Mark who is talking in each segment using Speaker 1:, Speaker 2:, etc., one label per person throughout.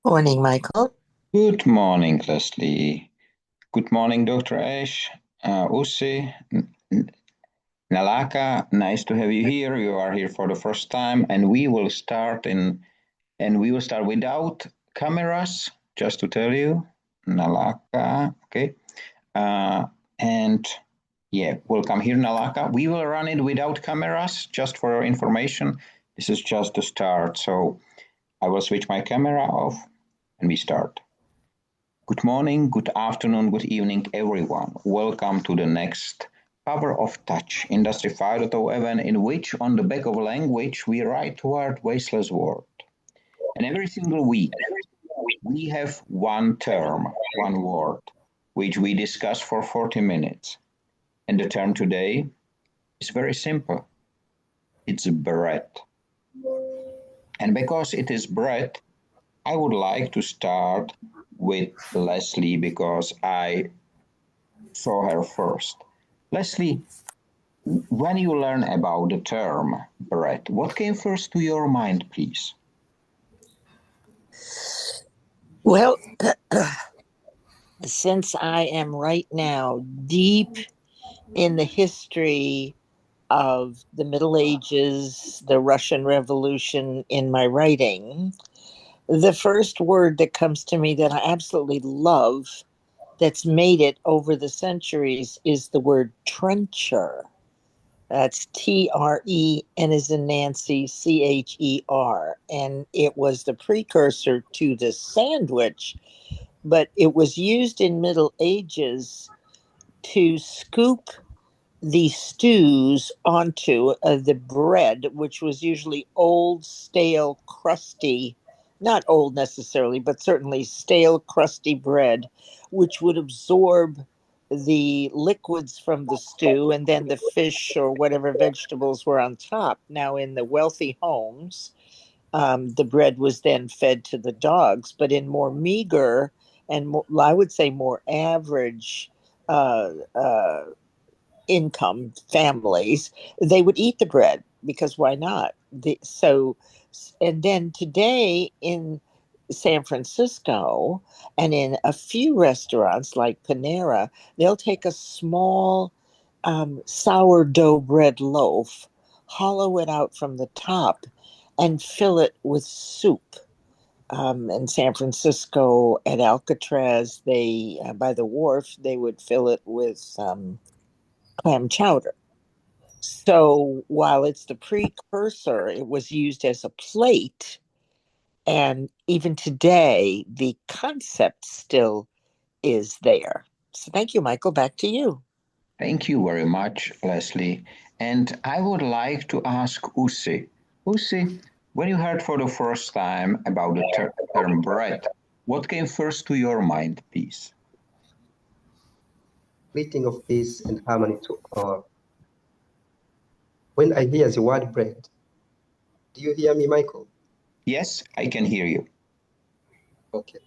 Speaker 1: Morning, Michael.
Speaker 2: Good morning, Leslie. Good morning, Dr. Ash. Usi, Nalaka, nice to have you here. You are here for the first time, and we will start without cameras, just to tell you. Nalaka, okay. Uh, and yeah, welcome here, Nalaka. We will run it without cameras, just for your information. This is just the start. So I will switch my camera off and we start. Good morning, good afternoon, good evening, everyone. Welcome to the next Power of Touch Industry 5.0 event, in which, on the back of language, we write toward wasteless world. And every single week, we have one term, one word, which we discuss for 40 minutes. And the term today is very simple. It's bread. And because it is bread, I would like to start with Leslie because I saw her first. Leslie, when you learn about the term bread, what came first to your mind, please?
Speaker 1: Well, since I am right now deep in the history of the Middle Ages, the Russian Revolution in my writing, the first word that comes to me that I absolutely love that's made it over the centuries is the word trencher. That's TREN as in Nancy, CHER. And it was the precursor to the sandwich, but it was used in Middle Ages to scoop the stews onto the bread, which was usually old, stale, crusty, not old necessarily, but certainly stale, crusty bread, which would absorb the liquids from the stew and then the fish or whatever vegetables were on top. Now, in the wealthy homes, the bread was then fed to the dogs, but in more meager and more, I would say more average uh, uh, income families, they would eat the bread because why not? And then today in San Francisco and in a few restaurants like Panera, they'll take a small sourdough bread loaf, hollow it out from the top, and fill it with soup. In San Francisco at Alcatraz, they by the wharf, they would fill it with clam chowder. So while it's the precursor, it was used as a plate. And even today, the concept still is there. So thank you, Michael. Back to you.
Speaker 2: Thank you very much, Leslie. And I would like to ask Usi. Usi, when you heard for the first time about the term bread, what came first to your mind, please?
Speaker 3: Greeting of peace and harmony to all. When I hear the word bread, do you hear me, Michael?
Speaker 2: Yes, I can hear you.
Speaker 3: Okay.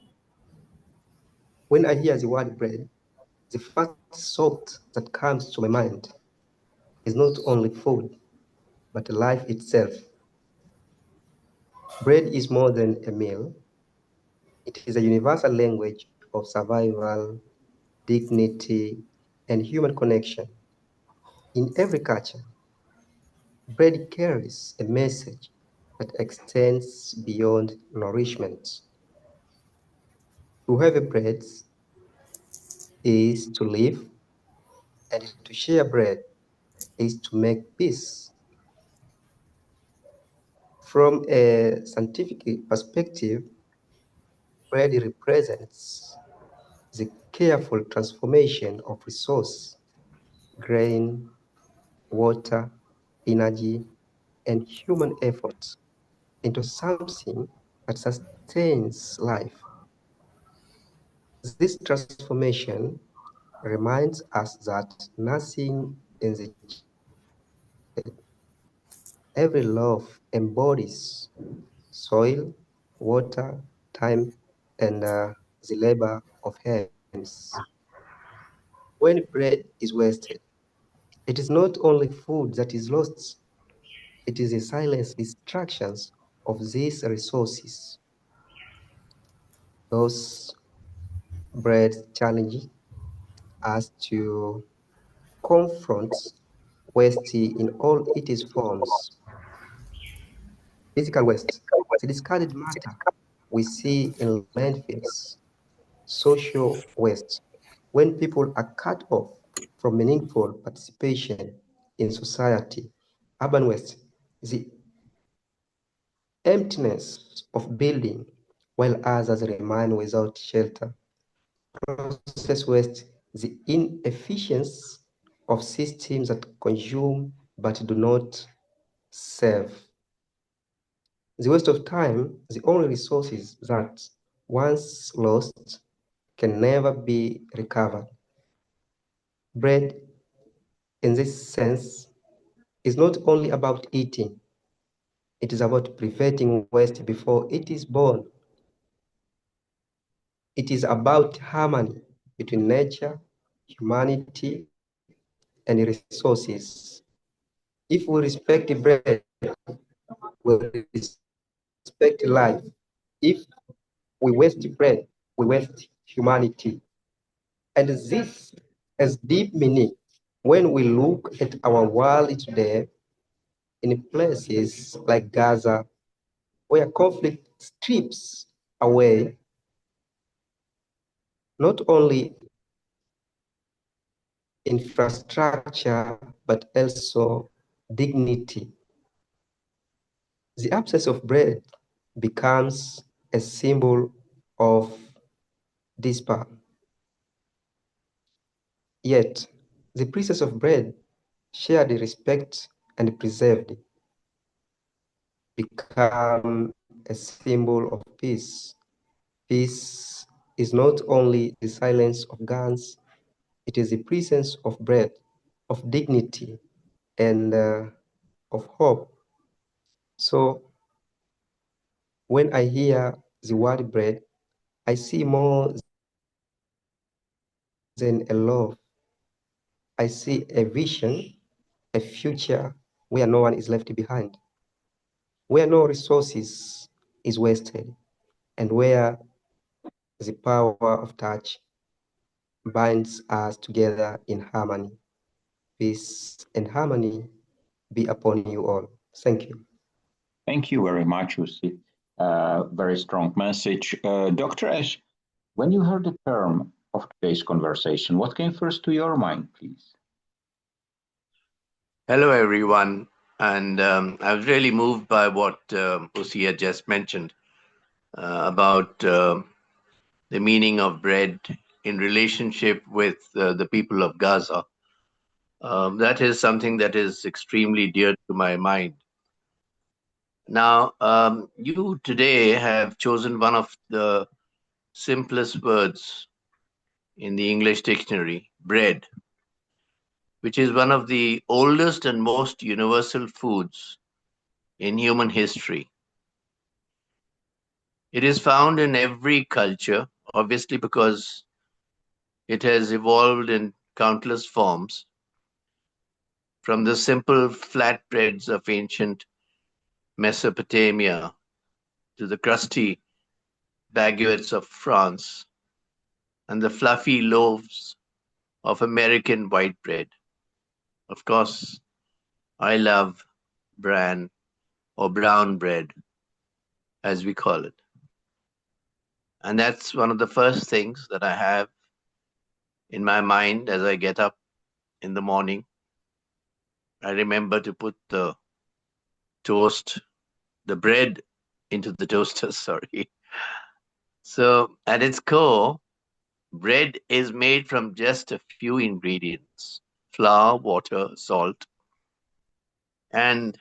Speaker 3: When I hear the word bread, the first thought that comes to my mind is not only food, but life itself. Bread is more than a meal. It is a universal language of survival, dignity, and human connection. In every culture, bread carries a message that extends beyond nourishment. To have a bread is to live, and to share bread is to make peace. From a scientific perspective, bread represents the careful transformation of resource, grain, water, energy, and human effort into something that sustains life. This transformation reminds us that nothing in the every loaf embodies soil, water, time, and the labor of hands. When bread is wasted, it is not only food that is lost, it is a silent destruction of these resources. Those bread challenges us to confront waste in all its forms. Physical waste, the discarded matter we see in landfills. Social waste, when people are cut off from meaningful participation in society. Urban waste, the emptiness of building while others remain without shelter. Process waste, the inefficiency of systems that consume but do not serve. The waste of time, the only resources that, once lost, can never be recovered. Bread, in this sense, is not only about eating, it is about preventing waste before it is born. It is about harmony between nature, humanity, and resources. If we respect bread, we respect life. If we waste bread, we waste humanity. And this has deep meaning when we look at our world today in places like Gaza, where conflict strips away not only infrastructure, but also dignity. The absence of bread becomes a symbol of despair. Yet, the presence of bread, shared, respect, and preserved, become a symbol of peace. Peace is not only the silence of guns, it is the presence of bread, of dignity, and of hope. So when I hear the word bread, I see more than a love. I see a vision, a future where no one is left behind, where no resources is wasted, and where the power of touch binds us together in harmony. Peace and harmony be upon you all. Thank you.
Speaker 2: Thank you very much, Usi. Very strong message. Dr. Ash, when you heard the term of today's conversation, what came first to your mind, please?
Speaker 4: Hello, everyone. And I was really moved by what Usi had just mentioned about the meaning of bread in relationship with the people of Gaza. That is something that is extremely dear to my mind. Now, you today have chosen one of the simplest words in the English dictionary, bread, which is one of the oldest and most universal foods in human history. It is found in every culture, obviously, because it has evolved in countless forms, from the simple flatbreads of ancient Mesopotamia to the crusty baguettes of France and the fluffy loaves of American white bread. Of course, I love bran or brown bread, as we call it. And that's one of the first things that I have in my mind as I get up in the morning. I remember to put the bread into the toaster, sorry. So at its core, bread is made from just a few ingredients: flour, water, salt, and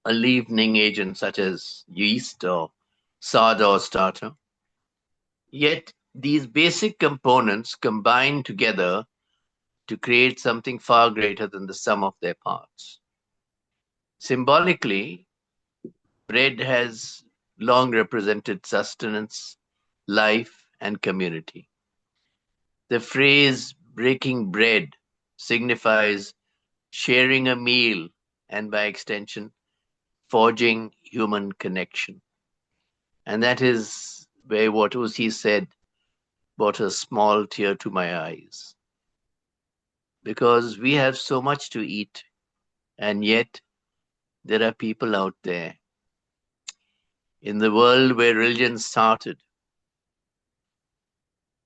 Speaker 4: a leavening agent such as yeast or sourdough starter. Yet these basic components combine together to create something far greater than the sum of their parts. Symbolically, bread has long represented sustenance, life, and community. The phrase breaking bread signifies sharing a meal and, by extension, forging human connection. And that is where what Usi said brought a small tear to my eyes. Because we have so much to eat, and yet there are people out there in the world where religion started.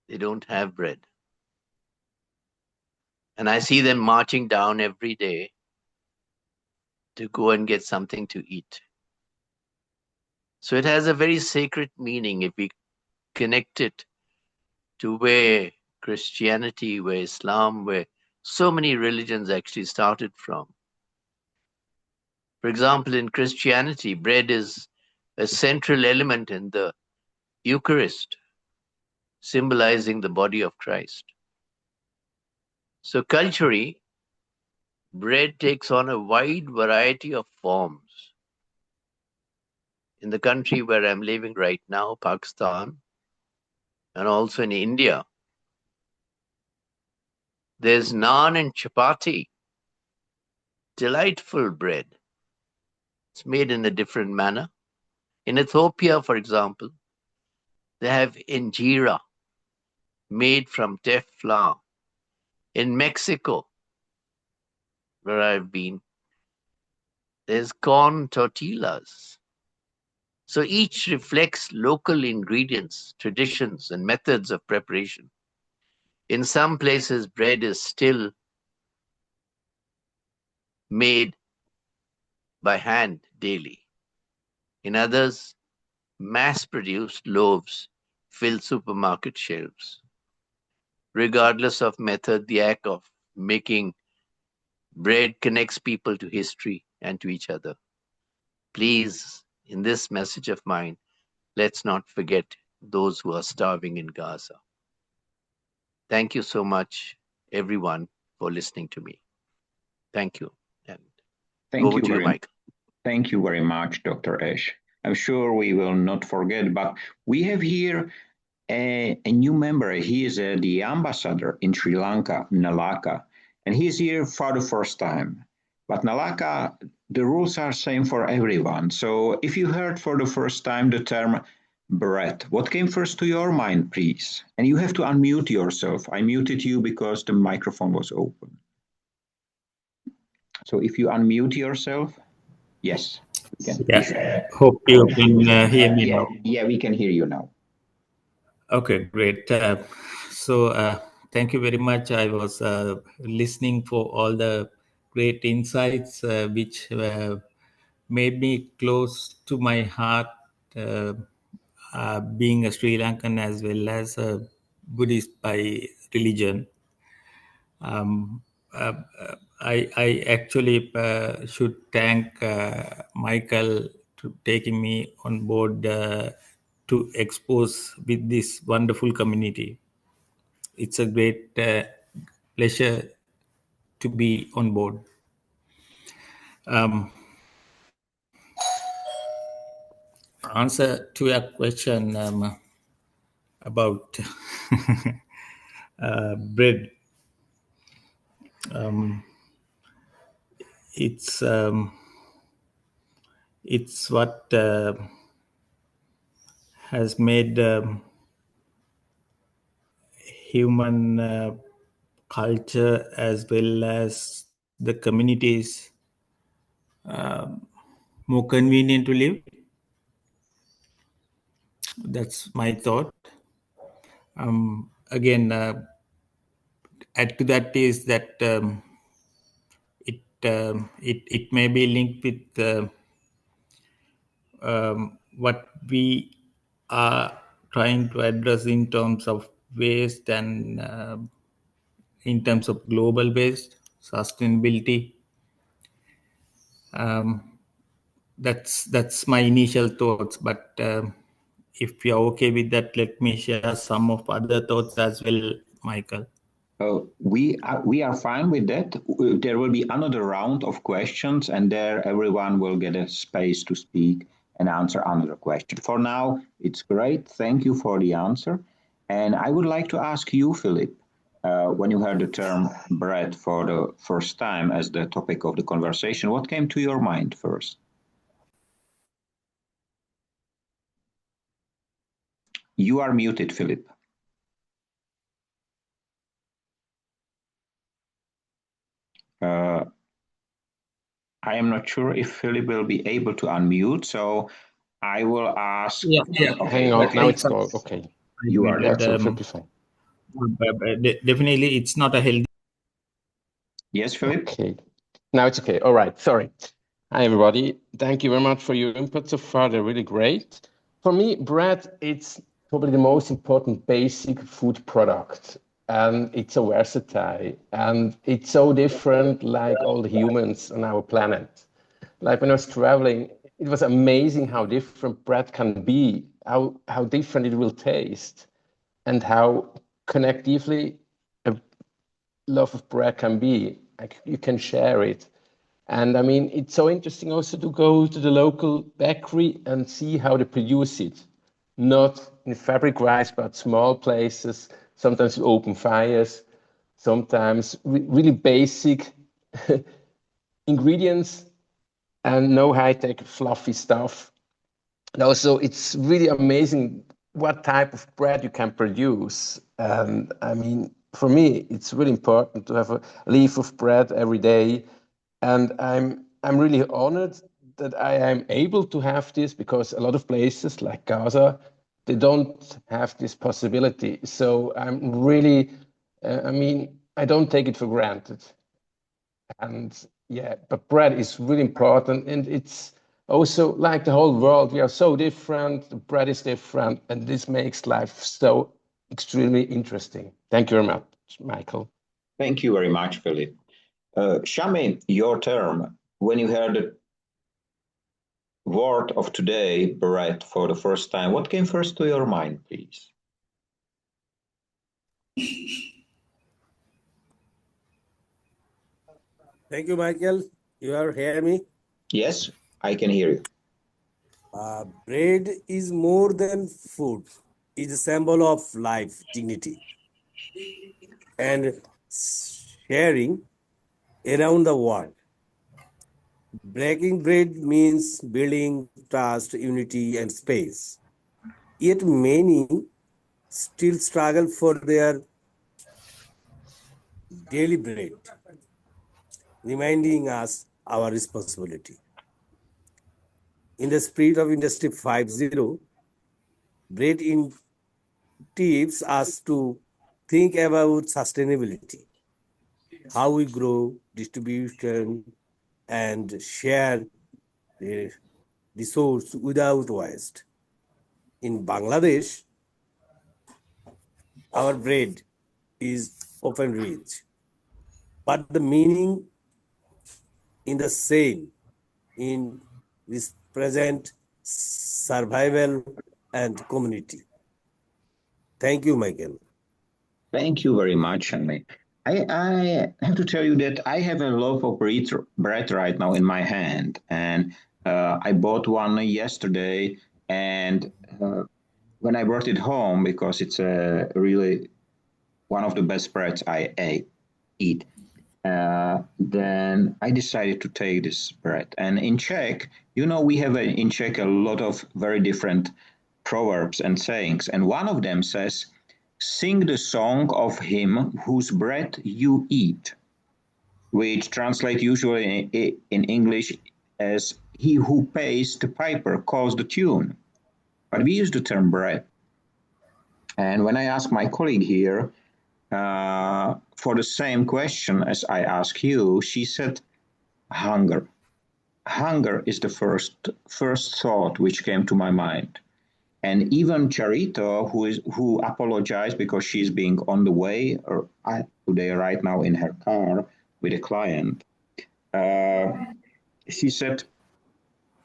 Speaker 4: They don't have bread. And I see them marching down every day to go and get something to eat. So it has a very sacred meaning if we connect it to where Christianity, where Islam, where so many religions actually started from. For example, in Christianity, bread is a central element in the Eucharist, symbolizing the body of Christ. So culturally, bread takes on a wide variety of forms. In the country where I'm living right now, Pakistan, and also in India, there's naan and chapati, delightful bread. It's made in a different manner. In Ethiopia, for example, they have injera, made from teff flour. In Mexico, where I've been, there's corn tortillas. So each reflects local ingredients, traditions, and methods of preparation. In some places, bread is still made by hand daily. In others, mass-produced loaves fill supermarket shelves. Regardless of method, the act of making bread connects people to history and to each other. Please, in this message of mine, let's not forget those who are starving in Gaza. Thank you so much, everyone, for listening to me. Thank you. And over to you, Michael.
Speaker 2: Thank you very much, Dr. Ash. I'm sure we will not forget, but we have here a new member. He is the ambassador in Sri Lanka, Nalaka, and he's here for the first time. But Nalaka, the rules are same for everyone. So if you heard for the first time the term bread, what came first to your mind, please? And you have to unmute yourself. I muted you because the microphone was open. So if you unmute yourself, yes.
Speaker 5: Yeah, hope you can hear me now.
Speaker 2: Yeah, we can hear you now.
Speaker 5: Okay, great. Thank you very much. I was listening for all the great insights which made me close to my heart, being a Sri Lankan as well as a Buddhist by religion. I actually should thank Michael to taking me on board to expose with this wonderful community. It's a great pleasure to be on board. Answer to your question about bread. It's what has made human culture as well as the communities more convenient to live. That's my thought. Again, add to that is that it may be linked with what we are trying to address in terms of waste and in terms of global waste, sustainability. That's my initial thoughts, but if you're okay with that, let me share some of other thoughts as well, Michael.
Speaker 2: We are fine with that. There will be another round of questions, and there everyone will get a space to speak and answer another question. For now, it's great. Thank you for the answer. And I would like to ask you, Philip, when you heard the term bread for the first time as the topic of the conversation, what came to your mind first? You are muted, Philip. I am not sure if Philip will be able to unmute, so I will ask.
Speaker 1: Yeah.
Speaker 2: Okay,
Speaker 6: Hang on,
Speaker 2: okay.
Speaker 6: now it's go. Okay.
Speaker 2: You are there.
Speaker 6: Absolutely fine.
Speaker 5: Definitely, it's not a healthy.
Speaker 2: Yes, Philip?
Speaker 6: Okay. Now it's okay. All right. Sorry. Hi, everybody. Thank you very much for your input so far. They're really great. For me, bread, it's probably the most important basic food product. And it's so versatile. And it's so different like all the humans on our planet. Like when I was traveling, it was amazing how different bread can be, how different it will taste, and how connectively a love of bread can be. Like you can share it. And I mean, it's so interesting also to go to the local bakery and see how they produce it. Not in fabric rice, but small places, sometimes open fires, sometimes really basic ingredients and no high-tech fluffy stuff. And also, it's really amazing what type of bread you can produce. And I mean, for me, it's really important to have a leaf of bread every day. And I'm really honored that I am able to have this because a lot of places like Gaza, they don't have this possibility. So I'm really, I mean, I don't take it for granted. And yeah, but bread is really important. And it's also like the whole world, we are so different, the bread is different, and this makes life so extremely interesting. Thank you very much, Michael.
Speaker 2: Thank you very much, Philip. Shami, your term, when you heard the word of today, bread, for the first time, what came first to your mind, please?
Speaker 7: Thank you, Michael. You are hearing me?
Speaker 2: Yes, I can hear you.
Speaker 7: Bread is more than food. It's a symbol of life, dignity, and sharing around the world. Breaking bread means building trust, unity, and space. Yet many still struggle for their daily bread, reminding us our responsibility. In the spirit of Industry 5.0, bread in tips us to think about sustainability, how we grow, distribution, and share the resource without waste. In Bangladesh, our bread is often rich, but the meaning in the same in this present survival and community. Thank you, Michael.
Speaker 2: Thank you very much, Shami. I have to tell you that I have a loaf of bread right now in my hand, and I bought one yesterday. And when I brought it home, because it's a really one of the best breads I eat, then I decided to take this bread. And in Czech, we have in Czech a lot of very different proverbs and sayings, and one of them says, "Sing the song of him whose bread you eat," which translates usually in English as "he who pays the piper calls the tune." But we use the term bread. And when I asked my colleague here for the same question as I ask you, she said, hunger. Hunger is the first thought which came to my mind. And even Charito, who apologized because she's being on the way today right now in her car with a client, she said,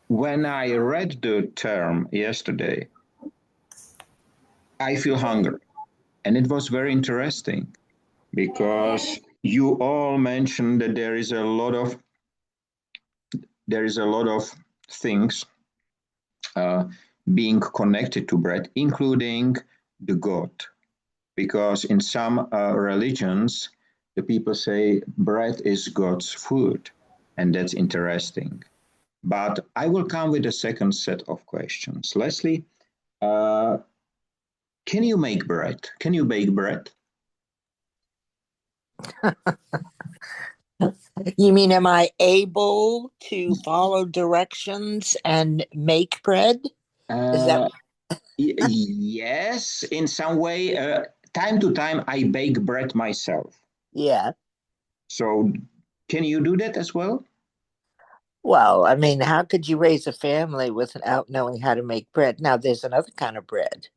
Speaker 2: when I read the term yesterday, I feel hunger. And it was very interesting because you all mentioned that there is a lot of things being connected to bread, including the God. Because in some religions, the people say bread is God's food, and that's interesting. But I will come with a second set of questions. Leslie, can you make bread? Can you bake bread?
Speaker 1: You mean, am I able to follow directions and make bread? Is that
Speaker 2: Yes, in some way. Time to time, I bake bread myself.
Speaker 1: yeah?
Speaker 2: So, can you do that as well?
Speaker 1: Well, I mean, how could you raise a family without knowing how to make bread? Now, there's another kind of bread,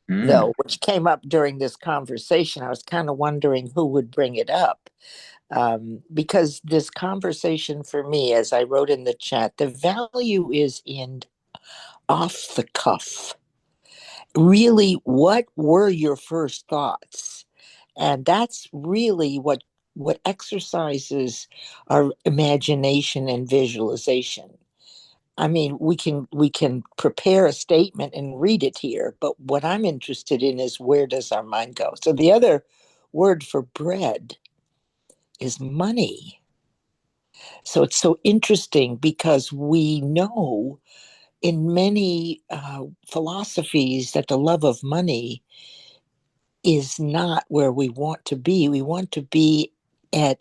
Speaker 1: though, which came up during this conversation. I was kind of wondering who would bring it up. Because this conversation for me, as I wrote in the chat, the value is in off the cuff. Really, what were your first thoughts? And that's really what exercises our imagination and visualization. I mean, we can prepare a statement and read it here, but what I'm interested in is where does our mind go? So the other word for bread is money. So it's so interesting because we know in many philosophies that the love of money is not where we want to be. We want to be at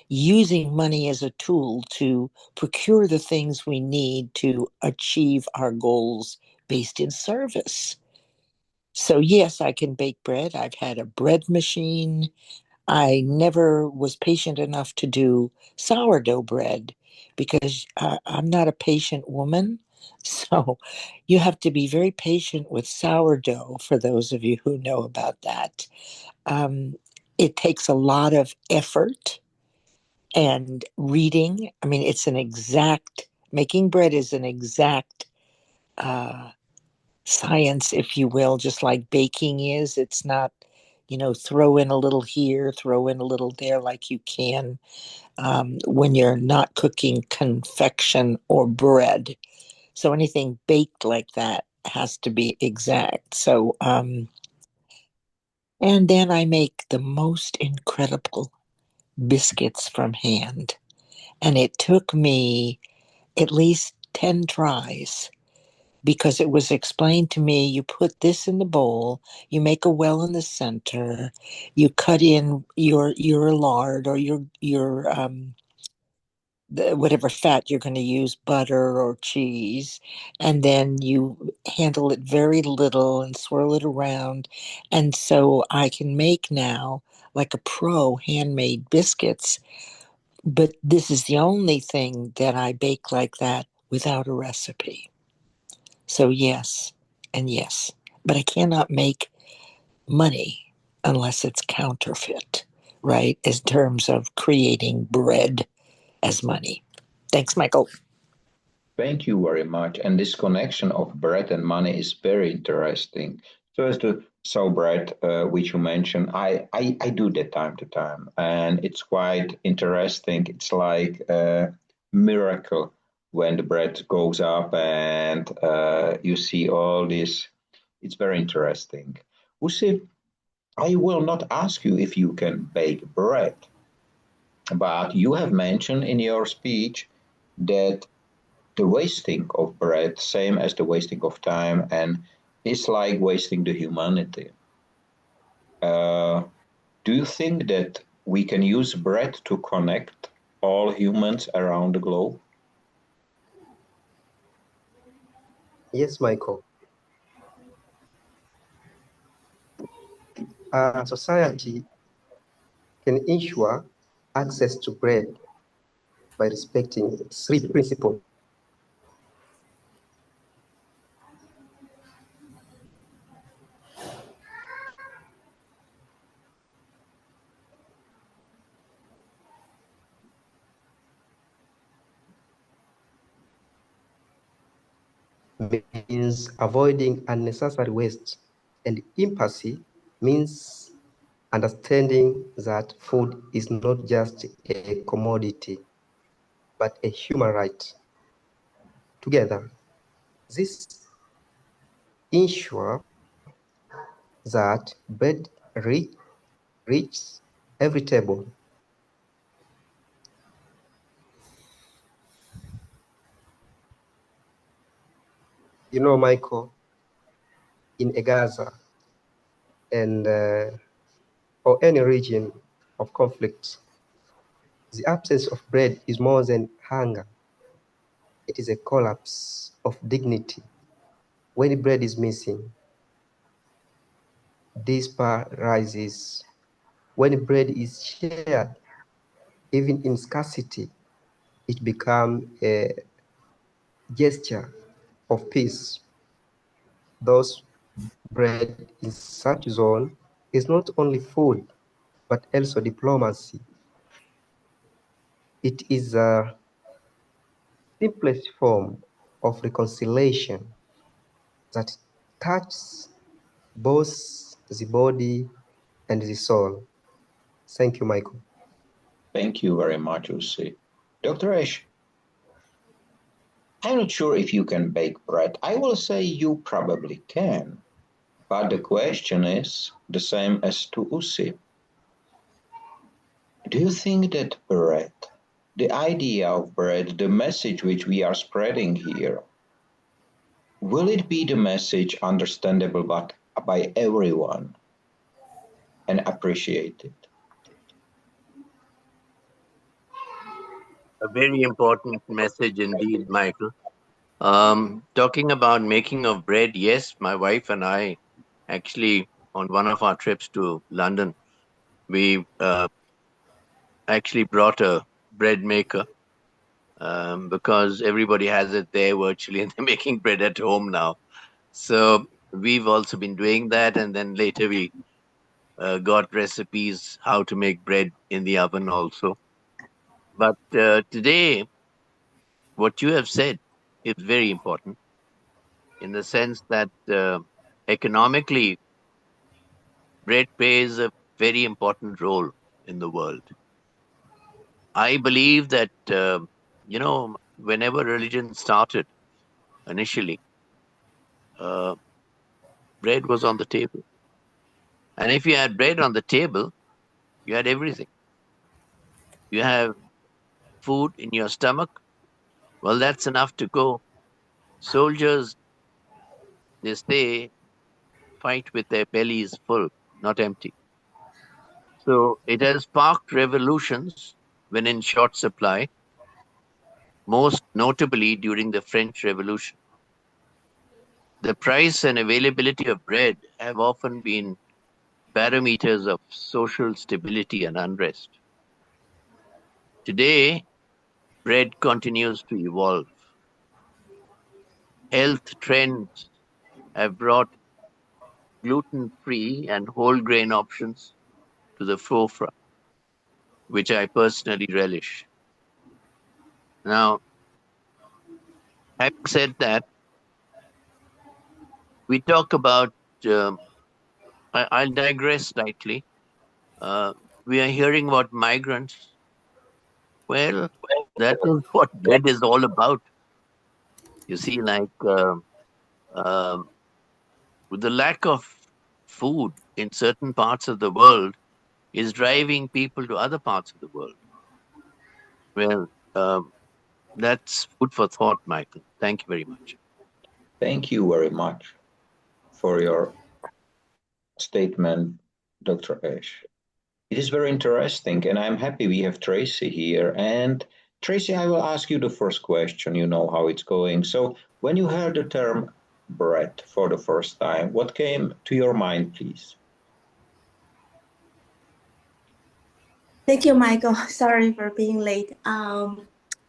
Speaker 1: using money as a tool to procure the things we need to achieve our goals based in service. So, yes, I can bake bread. I've had a bread machine. I never was patient enough to do sourdough bread because I'm not a patient woman. So you have to be very patient with sourdough for those of you who know about that. Um, it takes a lot of effort and reading. I mean, making bread is an exact science, if you will, just like baking is. It's not, throw in a little here, throw in a little there, like you can when you're not cooking confection or bread. So anything baked like that has to be exact. So, and then I make the most incredible biscuits from hand. And it took me at least 10 tries because it was explained to me you put this in the bowl, you make a well in the center, you cut in your lard or whatever fat you're going to use, butter or cheese, and then you handle it very little and swirl it around. And so I can make now like a pro handmade biscuits, but this is the only thing that I bake like that without a recipe. So yes, and yes, but I cannot make money unless it's counterfeit, right? In terms of creating bread as money. Thanks, Michael.
Speaker 2: Thank you very much. And this connection of bread and money is very interesting. So as to sow bread, which you mentioned, I do that time to time, and it's quite interesting. It's like a miracle when the bread goes up and you see all this. It's very interesting. Usi, I will not ask you if you can bake bread, but you have mentioned in your speech that the wasting of bread, same as the wasting of time, and it's like wasting the humanity. Do you think that we can use bread to connect all humans around the globe?
Speaker 3: Yes, Michael. Society can ensure access to bread by respecting three principles. Means avoiding unnecessary waste, and empathy means understanding that food is not just a commodity, but a human right. Together, this ensure that bread reaches every table. You know, Michael, in Gaza, and or any region of conflict, the absence of bread is more than hunger. It is a collapse of dignity. When bread is missing, despair rises. When bread is shared, even in scarcity, it becomes a gesture of peace. Thus, bread in such zone is not only food, but also diplomacy. It is a simplest form of reconciliation that touches both the body and the soul. Thank you, Michael.
Speaker 2: Thank you very much, Usi. Dr. Ash, I'm not sure if you can bake bread. I will say you probably can. But the question is the same as to Usi. Do you think that bread, the idea of bread, the message which we are spreading here, will it be the message understandable by everyone and appreciated?
Speaker 4: A very important message indeed, Michael. Talking about making of bread, yes, my wife and I actually, on one of our trips to London, we actually brought a bread maker because everybody has it there virtually and they're making bread at home now. So we've also been doing that. And then later we got recipes how to make bread in the oven also. But today, what you have said is very important in the sense that economically, bread plays a very important role in the world. I believe that, whenever religion started initially, bread was on the table. And if you had bread on the table, you had everything. You have food in your stomach, well, that's enough to go. Soldiers, they stay, fight with their bellies full, not empty. So it has sparked revolutions when in short supply, most notably during the French Revolution. The price and availability of bread have often been parameters of social stability and unrest. Today, bread continues to evolve. Health trends have brought gluten-free and whole grain options to the forefront, which I personally relish. Now, having said that, we talk about, I'll digress slightly. We are hearing about migrants. Well, that is what bread is all about. You see, like with the lack of food in certain parts of the world is driving people to other parts of the world. Well, that's food for thought, Michael. Thank you very much.
Speaker 2: Thank you very much for your statement, Dr. Ash. It is very interesting, and I'm happy we have Tracy here. And Tracy, I will ask you the first question. You know how it's going. So, when you heard the term bread for the first time, what came to your mind, please?
Speaker 8: Thank you, Michael. Sorry for being late.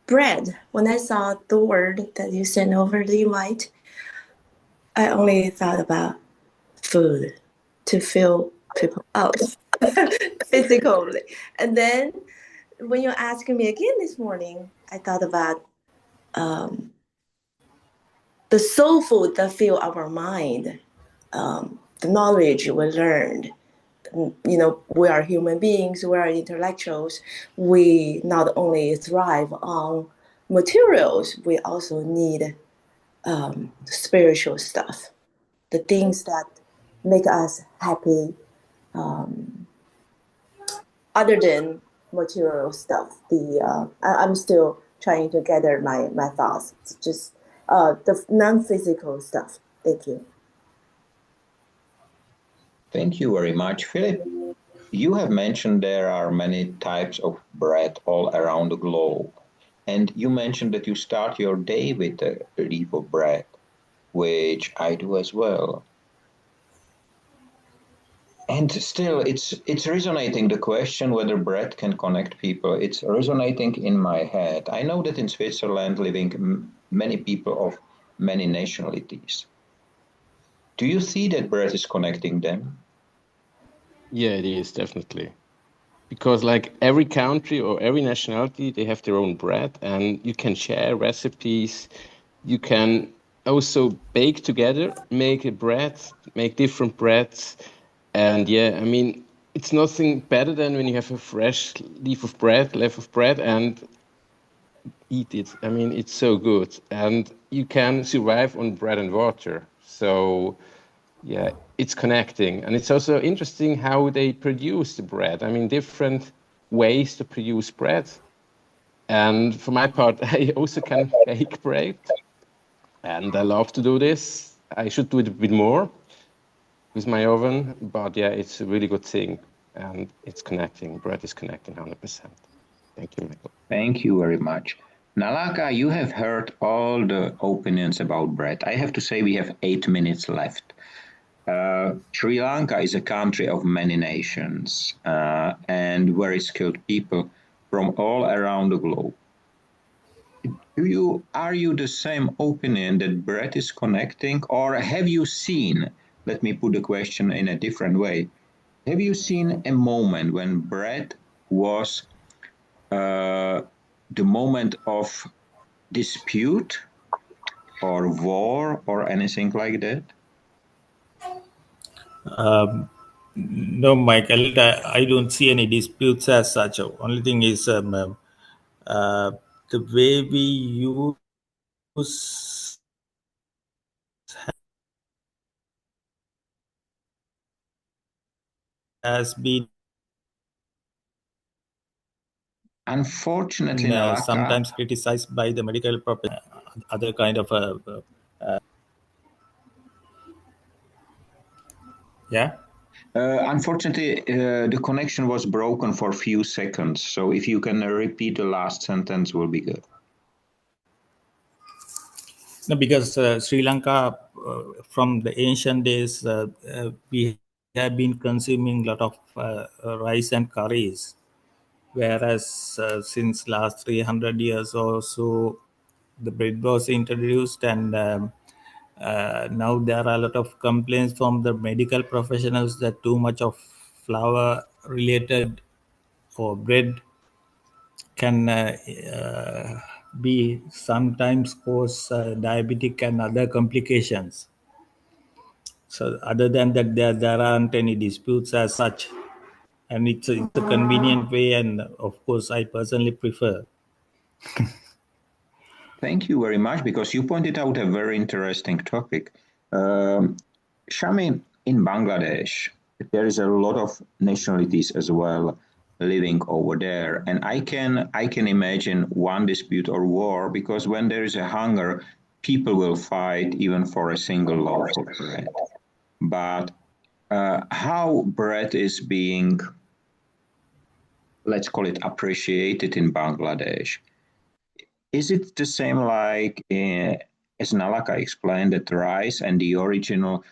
Speaker 8: Bread. When I saw the word that you sent over the invite, I only thought about food to fill people up physically. And then when you're asking me again this morning, I thought about the soul food that fill our mind, the knowledge we learned. You know, we are human beings, we are intellectuals. We not only thrive on materials, we also need spiritual stuff, the things that make us happy, other than material stuff. I'm still trying to gather my thoughts. It's just the non-physical stuff. Thank you.
Speaker 2: Thank you very much, Philip. You have mentioned there are many types of bread all around the globe. And you mentioned that you start your day with a leaf of bread, which I do as well. And still, it's resonating, the question whether bread can connect people. It's resonating in my head. I know that in Switzerland living many people of many nationalities. Do you see that bread is connecting them?
Speaker 6: Yeah, it is definitely. Because like every country or every nationality, they have their own bread and you can share recipes. You can also bake together, make a bread, make different breads. And yeah, I mean, it's nothing better than when you have a fresh leaf of bread, and eat it. I mean, it's so good. And you can survive on bread and water. So yeah, it's connecting. And it's also interesting how they produce the bread. I mean, different ways to produce bread. And for my part, I also can bake bread. And I love to do this. I should do it a bit more with my oven. But yeah, it's a really good thing. And it's connecting. Bread is connecting 100%. Thank you, Michael.
Speaker 2: Thank you very much. Nalaka, you have heard all the opinions about bread. I have to say we have 8 minutes left. Sri Lanka is a country of many nations and very skilled people from all around the globe. Are you the same opinion that bread is connecting, or have you seen, let me put the question in a different way, have you seen a moment when bread was the moment of dispute or war or anything like that?
Speaker 5: No, Michael, I don't see any disputes as such. Only thing is the way we use has been
Speaker 2: Unfortunately, Nalaka,
Speaker 5: sometimes criticized by the medical profession, other kind of yeah.
Speaker 2: Unfortunately, the connection was broken for a few seconds. So if you can repeat the last sentence, will be good.
Speaker 5: No, because Sri Lanka, from the ancient days, we have been consuming a lot of rice and curries, whereas since last 300 years or so, the bread was introduced, and now there are a lot of complaints from the medical professionals that too much of flour related or bread can be sometimes cause diabetic and other complications. So other than that, there aren't any disputes as such, and it's a convenient way, and of course I personally prefer.
Speaker 2: Thank you very much, because you pointed out a very interesting topic. Shami, in Bangladesh, there is a lot of nationalities as well living over there, and I can imagine one dispute or war, because when there is a hunger, people will fight even for a single loaf of bread. But how bread is being, let's call it, appreciated in Bangladesh? Is it the same like as Nalaka explained, that rice and the original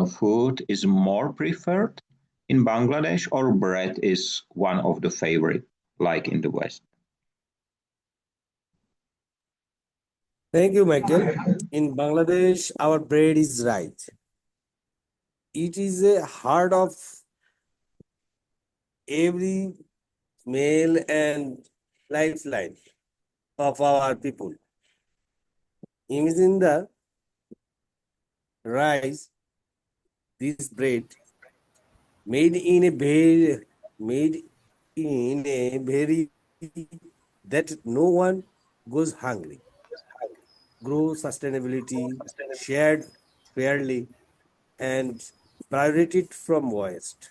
Speaker 2: food is more preferred in Bangladesh, or bread is one of the favorite like in the West?
Speaker 7: Thank you, Michael. In Bangladesh, our bread is right. It is a heart of every male and lifeline of our people. Imagine the rice, this bread made in a very that no one goes hungry. Grow sustainability, shared fairly, and prioritized from waste.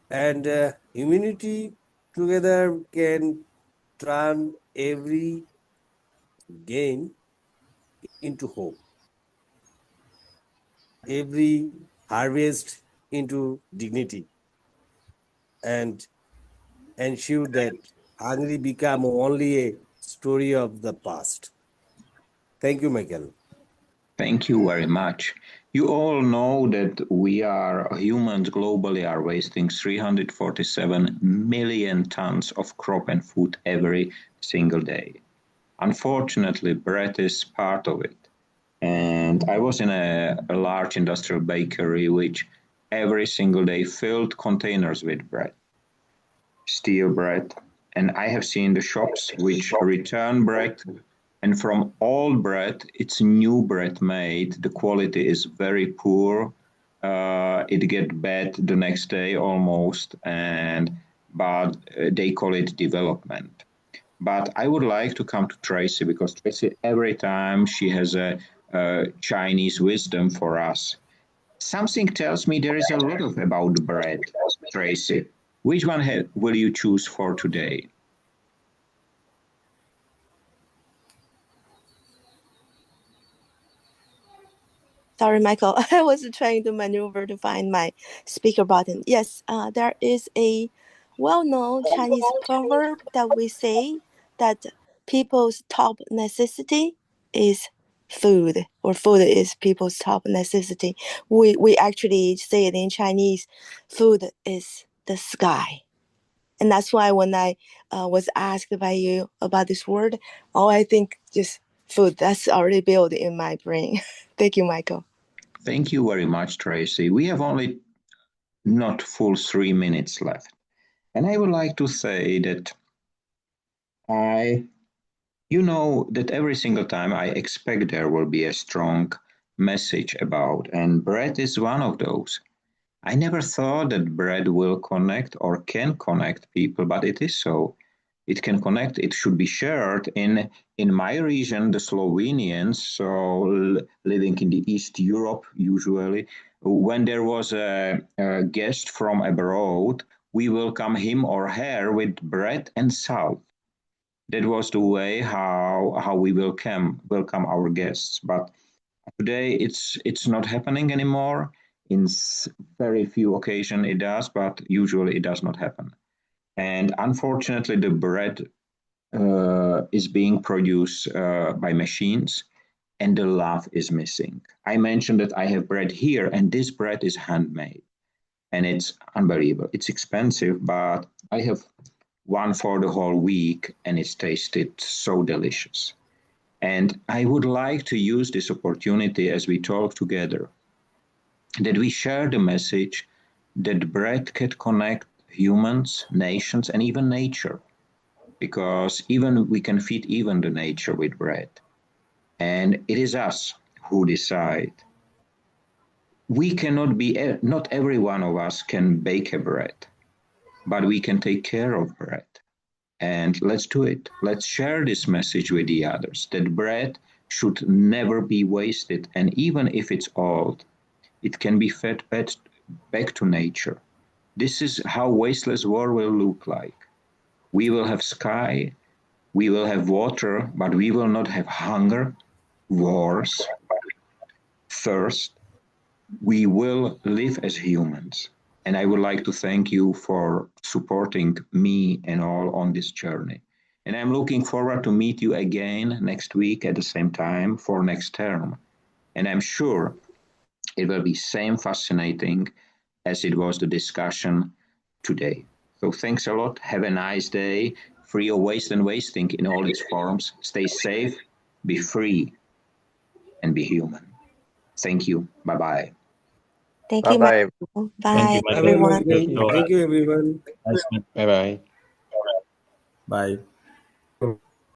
Speaker 7: And humanity together can turn every gain into hope. every harvest into dignity and ensure that Hungary become only a story of the past. Thank you, Michael.
Speaker 2: Thank you very much. You all know that humans globally are wasting 347 million tons of crop and food every single day. Unfortunately, bread is part of it. And I was in a large industrial bakery which every single day filled containers with bread, steel bread. And I have seen the shops which return bread, and from old bread, it's new bread made. The quality is very poor. It gets bad the next day almost, but they call it development. But I would like to come to Tracy because Tracy, every time she has a Chinese wisdom for us. Something tells me there is a lot about the bread, Tracy. Which one will you choose for today?
Speaker 8: Sorry, Michael. I was trying to maneuver to find my speaker button. Yes, there is a well-known Chinese proverb that we say that people's top necessity is food, or food is people's top necessity. We actually say it in Chinese, food is the sky. And that's why when I was asked by you about this word, I think just food. That's already built in my brain. Thank you, Michael.
Speaker 2: Thank you very much, Tracy. We have only not full 3 minutes left. And I would like to say that you know that every single time I expect there will be a strong message about, and bread is one of those. I never thought that bread will connect or can connect people, but it is so. It can connect, it should be shared. In my region, the Slovenians, so living in the East Europe usually, when there was a guest from abroad, we welcome him or her with bread and salt. That was the way how we welcome our guests. But today it's not happening anymore. In very few occasions it does, but usually it does not happen. And unfortunately, the bread is being produced by machines, and the love is missing. I mentioned that I have bread here, and this bread is handmade, and it's unbelievable. It's expensive, but I have one for the whole week, and it's tasted so delicious. And I would like to use this opportunity as we talk together, that we share the message that bread can connect humans, nations, and even nature, because even we can feed even the nature with bread. And it is us who decide. We cannot be, not every one of us can bake a bread, but we can take care of bread. And let's do it. Let's share this message with the others, that bread should never be wasted. And even if it's old, it can be fed back to nature. This is how wasteless world will look like. We will have sky, we will have water, but we will not have hunger, wars, thirst. We will live as humans. And I would like to thank you for supporting me and all on this journey. And I'm looking forward to meet you again next week at the same time for next term. And I'm sure it will be same fascinating as it was the discussion today. So thanks a lot. Have a nice day. Free of waste and wasting in all its forms. Stay safe, be free, and be human. Thank you. Bye-bye.
Speaker 8: Thank you,
Speaker 4: Bye-bye.
Speaker 8: Michael.
Speaker 5: Thank you,
Speaker 8: Bye,
Speaker 5: Michael.
Speaker 8: everyone.
Speaker 7: Thank you, everyone.
Speaker 5: Nice meeting.
Speaker 6: Bye bye.
Speaker 5: Bye.